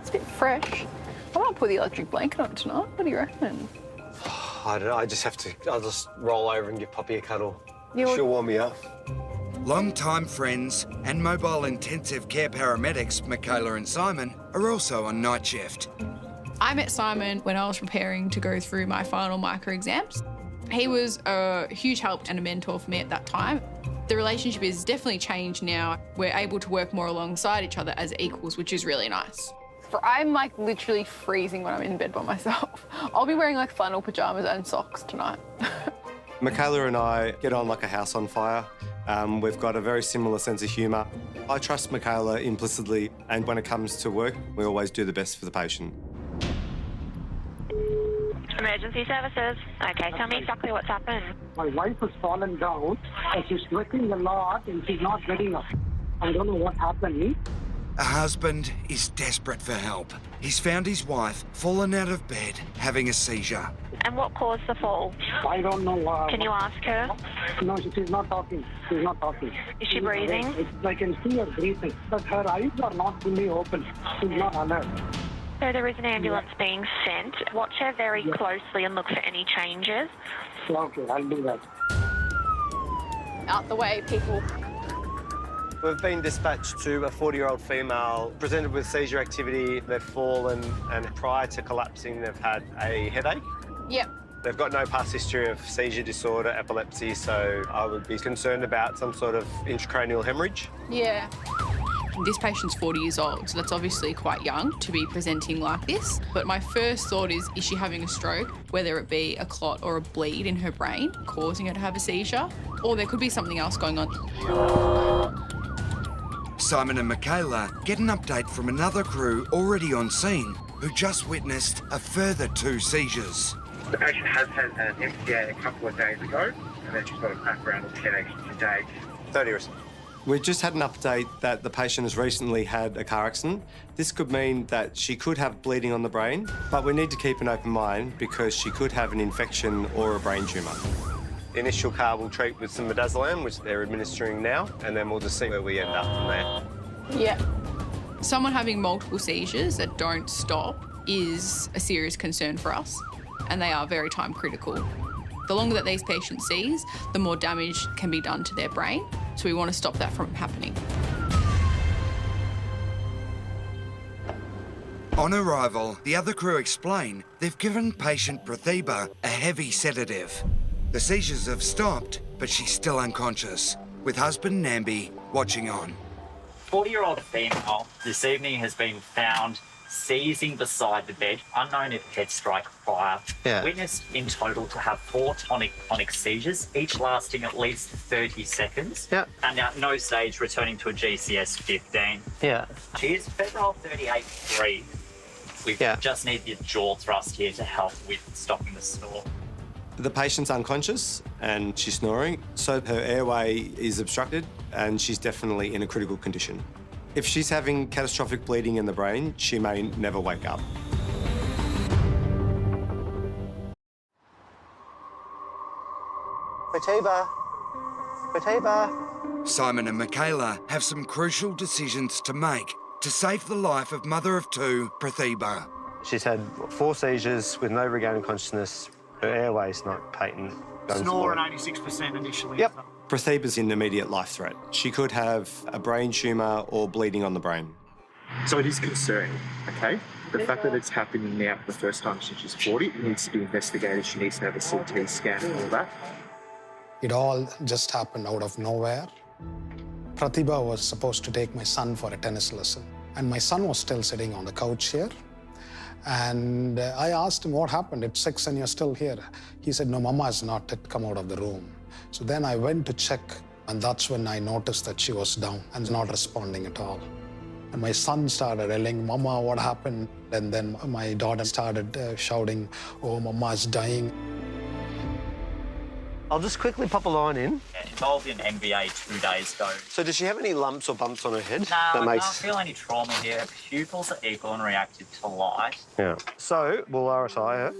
It's a bit fresh. I might put the electric blanket on tonight. What do you reckon? I don't know. I'll just roll over and give Poppy a cuddle. You're... She'll warm me up. Long-time friends and mobile intensive care paramedics, Michaela and Simon, are also on night shift. I met Simon when I was preparing to go through my final micro exams. He was a huge help and a mentor for me at that time. The relationship is definitely changed now. We're able to work more alongside each other as equals, which is really nice. I'm like literally freezing when I'm in bed by myself. I'll be wearing like flannel pajamas and socks tonight. Michaela and I get on like a house on fire. We've got a very similar sense of humour. I trust Michaela implicitly, and when it comes to work, we always do the best for the patient. Emergency services. Okay, tell me exactly what's happened. My wife has fallen down and she's sweating a lot and she's not getting up. I don't know what happened. A husband is desperate for help. He's found his wife fallen out of bed, having a seizure. And what caused the fall? I don't know. Can you ask her? No, she's not talking. She's not talking. Is she breathing? I can see her breathing, but her eyes are not fully open. She's not alert. So there is an ambulance being sent. Watch her very closely and look for any changes. Okay, I'll do that. Out the way, people. We've been dispatched to a 40-year-old female presented with seizure activity. They've fallen, and prior to collapsing, they've had a headache. Yep. They've got no past history of seizure disorder, epilepsy, so I would be concerned about some sort of intracranial hemorrhage. Yeah. This patient's 40 years old, so that's obviously quite young to be presenting like this. But my first thought is she having a stroke, whether it be a clot or a bleed in her brain causing her to have a seizure, or there could be something else going on. Simon and Michaela get an update from another crew already on scene who just witnessed a further 2 seizures. The patient has had an MCA a couple of days ago, and then she's got a background of headaches today. 30 years. We just had an update that the patient has recently had a car accident. This could mean that she could have bleeding on the brain, but we need to keep an open mind because she could have an infection or a brain tumour. The initial car will treat with some midazolam, which they're administering now, and then we'll just see where we end up from there. Yeah. Someone having multiple seizures that don't stop is a serious concern for us, and they are very time critical. The longer that these patients seize, the more damage can be done to their brain, so we want to stop that from happening. On arrival, the other crew explain they've given patient Pratibha a heavy sedative. The seizures have stopped, but she's still unconscious, with husband Nambi watching on. 40-year-old female this evening has been found seizing beside the bed, unknown if head strike prior. Yeah. Witnessed in total to have 4 tonic seizures, each lasting at least 30 seconds. Yeah. And at no stage returning to a GCS 15. Yeah. She is febrile 38.3. We just need the jaw thrust here to help with stopping the snore. The patient's unconscious and she's snoring, so her airway is obstructed and she's definitely in a critical condition. If she's having catastrophic bleeding in the brain, she may never wake up. Pratibha. Simon and Michaela have some crucial decisions to make to save the life of mother of 2, Pratibha. She's had 4 seizures with no regaining consciousness. Her airway's not patent. Snore at 86% initially. Yep. Pratibha's in immediate life threat. She could have a brain tumour or bleeding on the brain. So it is concerning, okay? The fact that it's happening now for the first time since she's 40, it needs to be investigated. She needs to have a CT scan and all that. It all just happened out of nowhere. Pratibha was supposed to take my son for a tennis lesson, and my son was still sitting on the couch here. And I asked him, what happened? It's 6 and you're still here. He said, no, Mama has not yet come out of the room. So then I went to check, and that's when I noticed that she was down and not responding at all. And my son started yelling, Mama, what happened? And then my daughter started shouting, oh, Mama's dying. I'll just quickly pop a line in. Involved in MVA 2 days ago. So does she have any lumps or bumps on her head? No, I don't feel any trauma here. Her pupils are equal and reactive to light. Yeah. So we'll RSI her.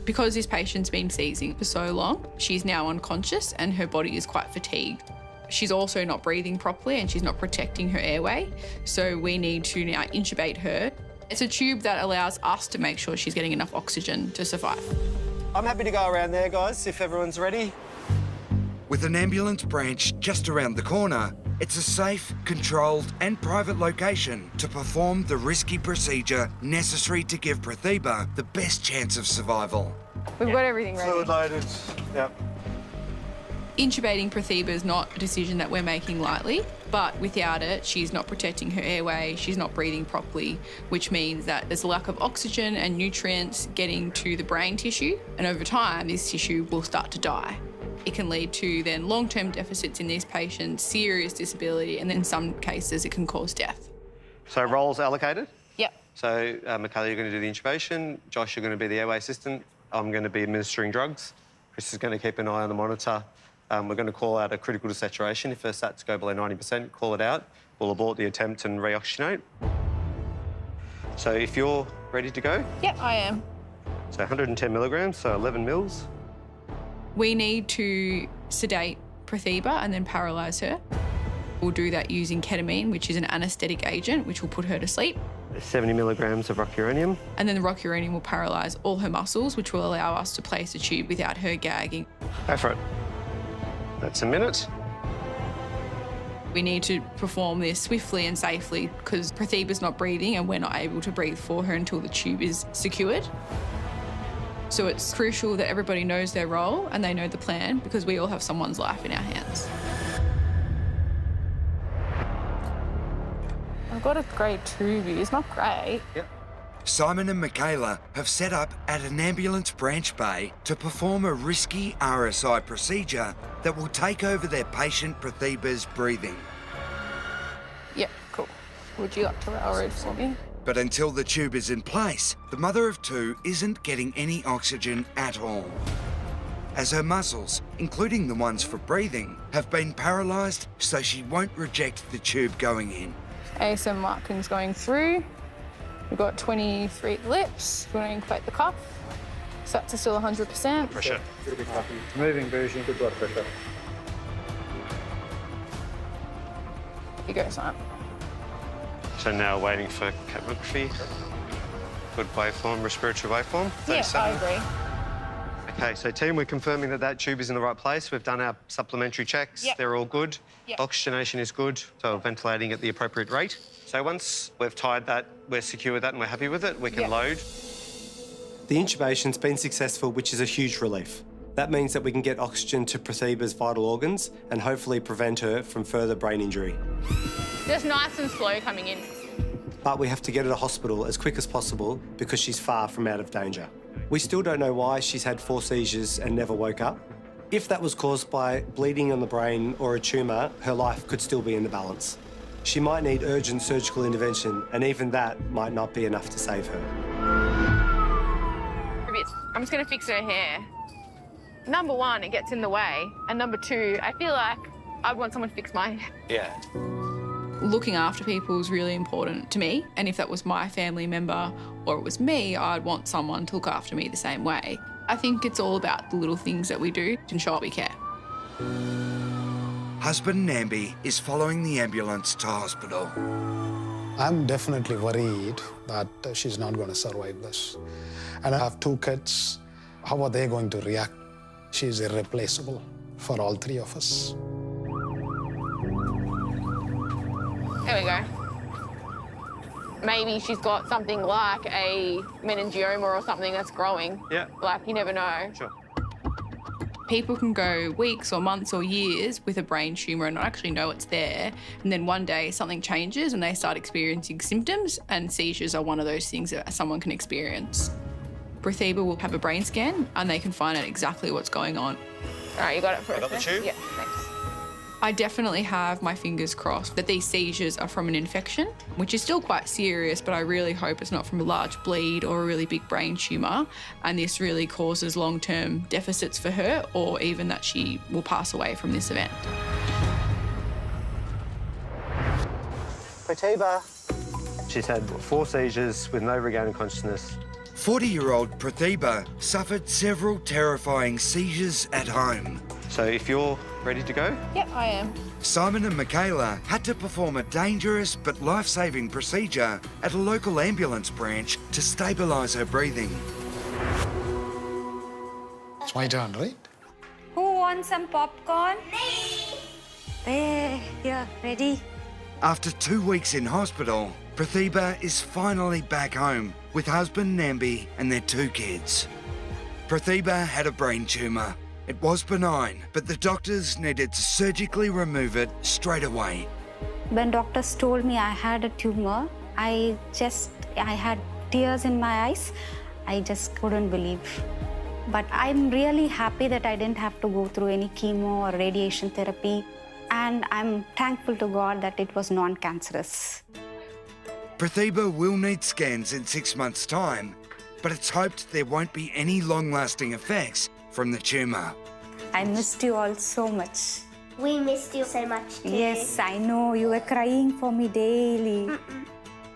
Because this patient's been seizing for so long, she's now unconscious and her body is quite fatigued. She's also not breathing properly and she's not protecting her airway. So we need to now intubate her. It's a tube that allows us to make sure she's getting enough oxygen to survive. I'm happy to go around there, guys, if everyone's ready. With an ambulance branch just around the corner, it's a safe, controlled and private location to perform the risky procedure necessary to give Prathiba the best chance of survival. We've got everything ready. Fluid loaded. Yep. Intubating Prathiba is not a decision that we're making lightly, but without it, she's not protecting her airway, she's not breathing properly, which means that there's a lack of oxygen and nutrients getting to the brain tissue, and over time, this tissue will start to die. It can lead to then long-term deficits in these patients, serious disability, and then in some cases, it can cause death. So roles allocated? Yep. So, Michaela, you're going to do the intubation. Josh, you're going to be the airway assistant. I'm going to be administering drugs. Chris is going to keep an eye on the monitor. We're going to call out a critical desaturation. If her stats go below 90%, call it out. We'll abort the attempt and reoxygenate. So if you're ready to go? Yep, I am. So 110 milligrams, so 11 mils. We need to sedate Prathiba and then paralyse her. We'll do that using ketamine, which is an anaesthetic agent, which will put her to sleep. 70 milligrams of rocuronium. And then the rocuronium will paralyse all her muscles, which will allow us to place a tube without her gagging. Go for it. That's a minute. We need to perform this swiftly and safely because Prathiba's not breathing and we're not able to breathe for her until the tube is secured. So it's crucial that everybody knows their role and they know the plan because we all have someone's life in our hands. I've got a grade 2 view. It's not great. Yep. Simon and Michaela have set up at an ambulance branch bay to perform a risky RSI procedure that will take over their patient Prathiba's breathing. Yep, cool. Would you like to railroad for me? But until the tube is in place, the mother of two isn't getting any oxygen at all, as her muscles, including the ones for breathing, have been paralysed so she won't reject the tube going in. ASM markings going through. We've got 23 lips. We're going to inflate the cuff. Sats are still 100%. Pressure. Moving version, good blood pressure. You go, Simon. So now waiting for capnography. Good waveform, respiratory waveform. Yeah, 37. I agree. Okay, so team, we're confirming that that tube is in the right place. We've done our supplementary checks. Yep. They're all good. Yep. Oxygenation is good, so ventilating at the appropriate rate. So once we've tied that, we're secure with that and we're happy with it, we can Yep. load. The intubation's been successful, which is a huge relief. That means that we can get oxygen to Prathiba's vital organs and hopefully prevent her from further brain injury. Just nice and slow coming in. But we have to get her to hospital as quick as possible because she's far from out of danger. We still don't know why she's had 4 seizures and never woke up. If that was caused by bleeding on the brain or a tumour, her life could still be in the balance. She might need urgent surgical intervention, and even that might not be enough to save her. I'm just going to fix her hair. Number 1, it gets in the way. And number 2, I feel like I'd want someone to fix my hair. Yeah. Looking after people is really important to me, and if that was my family member or it was me, I'd want someone to look after me the same way. I think it's all about the little things that we do to ensure we care. Husband Nambi is following the ambulance to hospital. I'm definitely worried that she's not going to survive this. And I have 2 kids. How are they going to react? She's irreplaceable for all 3 of us. There we go. Maybe she's got something like a meningioma or something that's growing. Yeah. Like, you never know. Sure. People can go weeks or months or years with a brain tumour and not actually know it's there. And then one day something changes and they start experiencing symptoms, and seizures are one of those things that someone can experience. Prathiba will have a brain scan and they can find out exactly what's going on. All right, you got it for I got the tube? Yeah, thanks. I definitely have my fingers crossed that these seizures are from an infection, which is still quite serious, but I really hope it's not from a large bleed or a really big brain tumour, and this really causes long-term deficits for her, or even that she will pass away from this event. Prathiba. She's had 4 seizures with no regaining consciousness. 40-year-old Prathiba suffered several terrifying seizures at home. So if you're ready to go, Yep, I am. Simon and Michaela had to perform a dangerous but life-saving procedure at a local ambulance branch to stabilise her breathing. It's my turn, right? Who wants some popcorn? Me! There, here, ready? After 2 weeks in hospital, Pratibha is finally back home with husband Nambi and their 2 kids. Pratibha had a brain tumour. It was benign, but the doctors needed to surgically remove it straight away. When doctors told me I had a tumor, I had tears in my eyes. I just couldn't believe. But I'm really happy that I didn't have to go through any chemo or radiation therapy. And I'm thankful to God that it was non-cancerous. Pratibha will need scans in 6 months' time, but it's hoped there won't be any long-lasting effects from the tumour. I missed you all so much. We missed you so much too. Yes, I know. You were crying for me daily.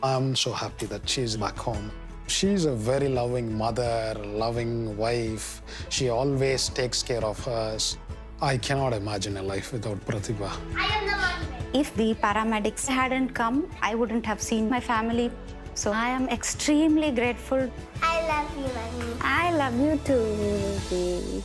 I'm so happy that she's back home. She's a very loving mother, loving wife. She always takes care of us. I cannot imagine a life without Pratibha. I am the monument. If the paramedics hadn't come, I wouldn't have seen my family. So I am extremely grateful. I love you, Mommy. I love you too, baby.